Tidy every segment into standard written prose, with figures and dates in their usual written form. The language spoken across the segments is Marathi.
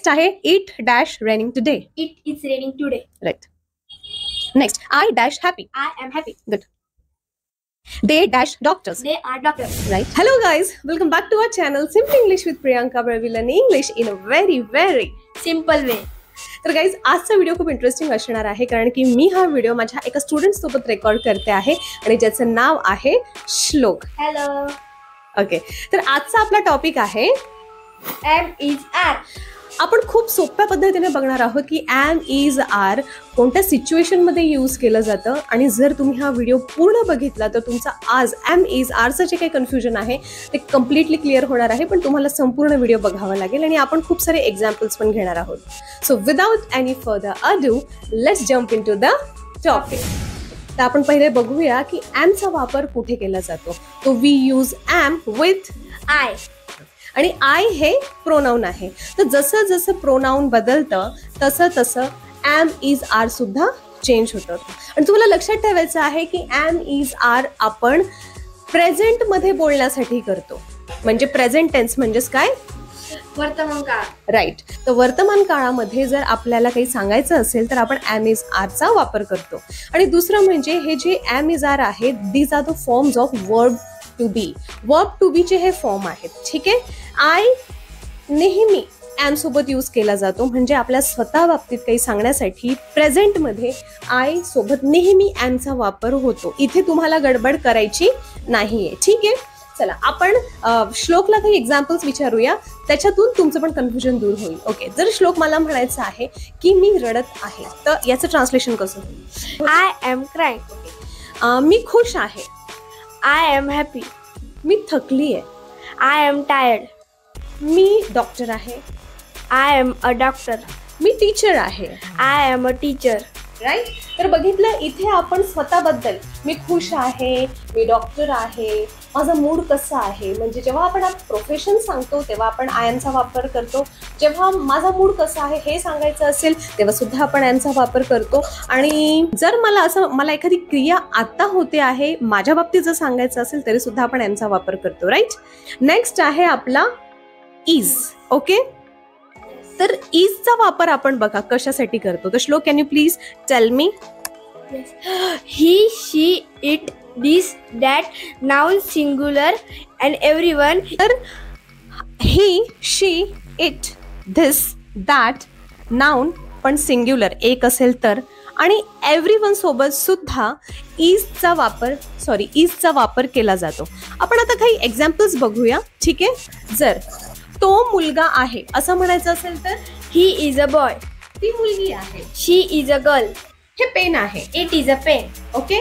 चाहे it dash raining today. It is raining today. Right. Next I dash happy. I am happy. Good. They dash doctors. They are doctors. Right. Hello guys, welcome back to our channel Simple English with Priyanka, where we learn English in a very Simple way. तर गाईज आजचा व्हिडिओ खूप इंटरेस्टिंग असणार आहे, कारण की मी हा व्हिडिओ माझ्या एका स्टुडंट सोबत रेकॉर्ड करते आहे आणि ज्याचं नाव आहे श्लोक. Hello. ओके, तर आजचा आपला टॉपिक आहे Am is are. आपण खूप सोप्या पद्धतीने बघणार आहोत की एम इज आर कोणत्या सिच्युएशनमध्ये यूज केलं जातं. आणि जर तुम्ही हा व्हिडिओ पूर्ण बघितला तर तुमचा आज एम इज आरचं जे काही कन्फ्युजन आहे ते कम्प्लिटली क्लिअर होणार आहे. पण तुम्हाला संपूर्ण व्हिडिओ बघावा लागेल आणि आपण खूप सारे एक्झाम्पल्स पण घेणार आहोत. So without any further ado let's jump into the topic. तर आपण पहिले बघूया की एमचा वापर कुठे केला जातो. तो we use am with I. आणि आय हे प्रोनाऊन आहे. तर जसं जसं प्रोनाऊन बदलतं तसं तसं एम इज आर सुद्धा चेंज होतं. आणि तुम्हाला लक्षात ठेवायचं आहे की एम इज आर आपण प्रेझेंटमध्ये बोलण्यासाठी करतो. म्हणजे प्रेझेंट टेन्स म्हणजेच काय, वर्तमान काळ. राईट. तर वर्तमान काळामध्ये जर आपल्याला काही सांगायचं असेल तर आपण एम इज आरचा वापर करतो. आणि दुसरं म्हणजे हे जे एम इज आर आहे these are the forms of verb to be. Verb to बीचे हे फॉर्म आहेत. ठीक आहे. आय नेहमी एम सोबत यूज केला जातो, म्हणजे आपल्या स्वतः बाबतीत काही सांगण्यासाठी प्रेझेंटमध्ये आय सोबत नेहमी एमचा वापर होतो. इथे तुम्हाला गडबड करायची नाहीये. ठीक आहे. चला आपण श्लोकला काही एक्झाम्पल्स विचारूया, त्याच्यातून तुमचं पण कन्फ्युजन दूर होईल. ओके, जर श्लोक मला म्हणायचं आहे की मी रडत आहे तर याचं ट्रान्सलेशन कसं होईल? I am crying. मी खुश आहे. I am happy. मी थकली आहे. I am tired. मी डॉक्टर आहे. I am a doctor. मी टीचर आहे. I am a teacher. Right. तर बघितलं इथे आपण स्वतःबद्दल मी खुश आहे, मी डॉक्टर आहे, माझा मूड कसा आहे. म्हणजे जेव्हा आपण प्रोफेशन सांगतो तेव्हा आपण आय एमचा वापर करतो. जेव्हा माझा मूड कसा आहे हे सांगायचं असेल तेव्हा सुद्धा आपण एमचा वापर करतो. आणि जर मला एखादी क्रिया आता होते आहे माझ्या बाबतीत जर सांगायचं असेल तरी सुद्धा आपण एमचा वापर करतो. राईट. नेक्स्ट आहे आपला इज. ओके, तर इजचा वापर आपण बघा कशासाठी करतो. तर श्लोक can you please tell me? He, she, it, this, that, noun singular and everyone. तर ही, शी, इट, धिस, दॅट, नाउन पण सिंग्युलर एक असेल तर, आणि एव्हरीवन सोबत सुद्धा इजचा वापर केला जातो. आपण आता काही एक्झाम्पल्स बघूया. ठीक आहे. जर तो मुलगा आहे असं म्हणायचं असेल तर He is a boy. ती मुलगी आहे. She is a girl. हे पेन आहे. It is a pen. Okay.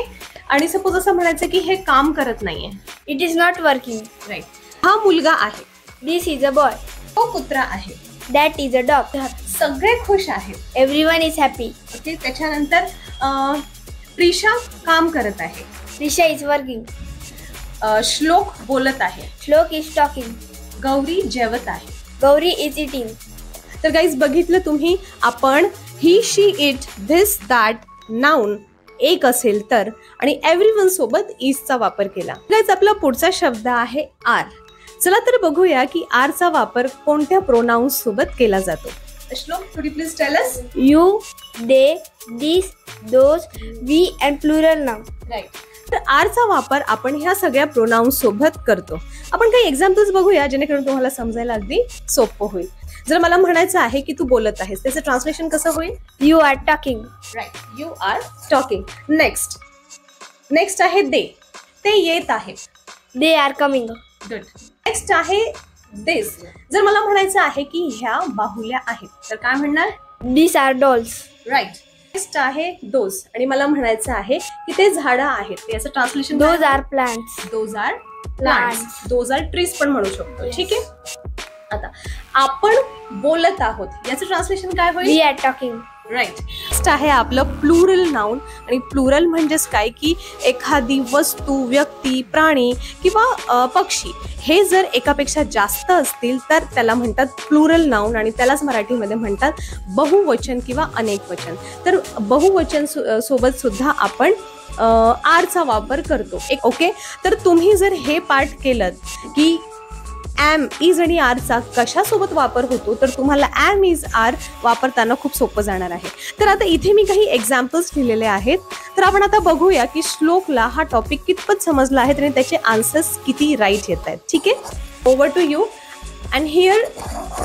आणि सपोज असं म्हणायचं की हे काम करत नाहीये. It is not working. Right. हा मुलगा आहे. This is a boy. तो कुत्रा आहे. That is a dog. सगळे खुश आहेत. Everyone is happy. ओके. त्याच्यानंतर प्रिशा काम करत आहे. Risha is working. श्लोक बोलत आहे. Shlok is talking. गौरी जेवत आहे. Gauri is eating. तर गाईज बघितलं तुम्ही, आपण ही, शी, इट, धिस, दॅट, नाउन एक असेल तर आणि एव्हरीवन सोबत इजचा वापर केला. गाईज आपला पुढचा शब्द आहे आर. चला तर बघूया की आरचा वापर कोणत्या प्रोनाउन्स सोबत केला जातो. Shlok could you please tell us? You, they, this, those, we and plural noun. Right. तर आरचा वापर आपण ह्या सगळ्या प्रोनाउन्स सोबत करतो. आपण काही एक्झाम्पल्स बघूया जेणेकरून तुम्हाला समजायला अगदी सोपं होईल. जर मला म्हणायचं आहे की तू बोलत आहेस त्याचं ट्रान्सलेशन कसं होईल? You are talking. Right. You are talking. Next आहे दे. ते येत आहेत. They are coming. Good. Next आहे दिस. जर मला म्हणायचं आहे की ह्या बाहुल्या आहेत तर काय म्हणणार? These are dolls. Right. Next आहे दोज आणि मला म्हणायचं आहे की ते झाडं आहेत. याचं translation Those are plants. Those are plants. Those are trees पण म्हणू शकतो. ठीक आहे. आता आपण बोलत आहोत याचं ट्रान्सलेशन काय होईल? We are talking. Right. Next आहे आपलं प्लुरल नाउन. आणि प्लुरल म्हणजेच काय की एखादी वस्तू, व्यक्ती, प्राणी किंवा पक्षी हे जर एकापेक्षा जास्त असतील तर त्याला म्हणतात प्लुरल नाउन आणि त्यालाच मराठीमध्ये म्हणतात बहुवचन किंवा अनेक वचन. तर बहुवचन सोबत सुद्धा आपण आरचा वापर करतो. ओके. तर तुम्ही जर हे पाठ केलं की ॲम, इज आणि आरचा कशासोबत वापर होतो, तर तुम्हाला ॲम इज आर वापरताना खूप सोपं जाणार आहे. तर आता इथे मी काही एक्झाम्पल्स लिहिलेले आहेत. तर आपण आता बघूया की श्लोकला हा टॉपिक कितपत समजला आहे आणि त्याचे आन्सर्स किती राईट येत आहेत. ठीक आहे, over to you. And here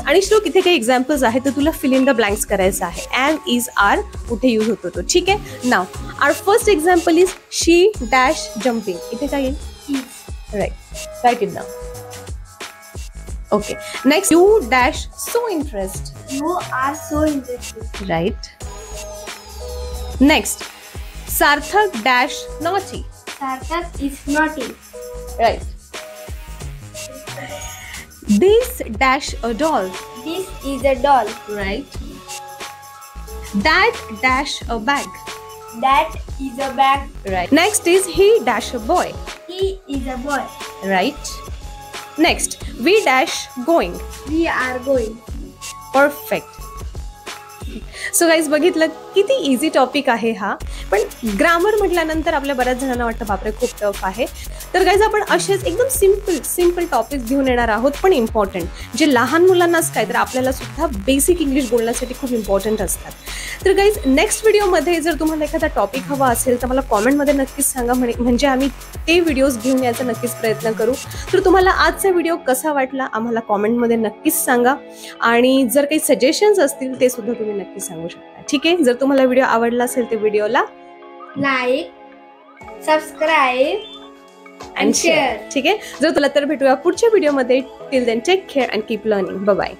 आणि श्लोक इथे काही एक्झाम्पल्स आहेत, तर तुला फिल इन द ब्लँक्स करायचं आहे. ॲम इज आर कुठे यूज होतो तो. ठीक आहे, now our first example is she dash jumping. इथे काय येईल? Right, right it down. Okay, next you dash so interest. You are so interested. Right. Next Sarthak dash naughty. Sarthak is naughty. Right. This dash a doll. This is a doll. Right. That dash a bag. That is a bag. Right. Next is he dash a boy. He is a boy. Right. Next, we dash going. We are going. Perfect. So guys, बघितलं किती इझी टॉपिक आहे हा. पण ग्रामर म्हटल्यानंतर आपल्या बऱ्याच जणांना वाटतं बापरे खूप टफ आहे. तर गाईज, आपण असेच एकदम सिम्पल टॉपिक्स घेऊन येणार आहोत, पण इम्पॉर्टंट, जे लहान मुलांनाच काय तर आपल्याला सुद्धा बेसिक इंग्लिश बोलण्यासाठी खूप इम्पॉर्टंट असतात. तर गाईज, नेक्स्ट व्हिडिओमध्ये जर तुम्हाला एखादा टॉपिक हवा असेल तर मला कॉमेंटमध्ये नक्कीच सांगा, म्हणजे आम्ही ते व्हिडिओज घेऊन यायचा नक्कीच प्रयत्न करू. तर तुम्हाला आजचा व्हिडिओ कसा वाटला आम्हाला कॉमेंटमध्ये नक्कीच सांगा. आणि जर काही सजेशन्स असतील ते सुद्धा तुम्ही नक्कीच सांगू शकता. ठीक आहे, जर तुम्हाला व्हिडिओ आवडला असेल तर व्हिडिओला Like, subscribe and share. ठीक आहे, जर तुला तर भेटूया पुढच्या व्हिडिओमध्ये. Till then take care and keep learning. Bye bye.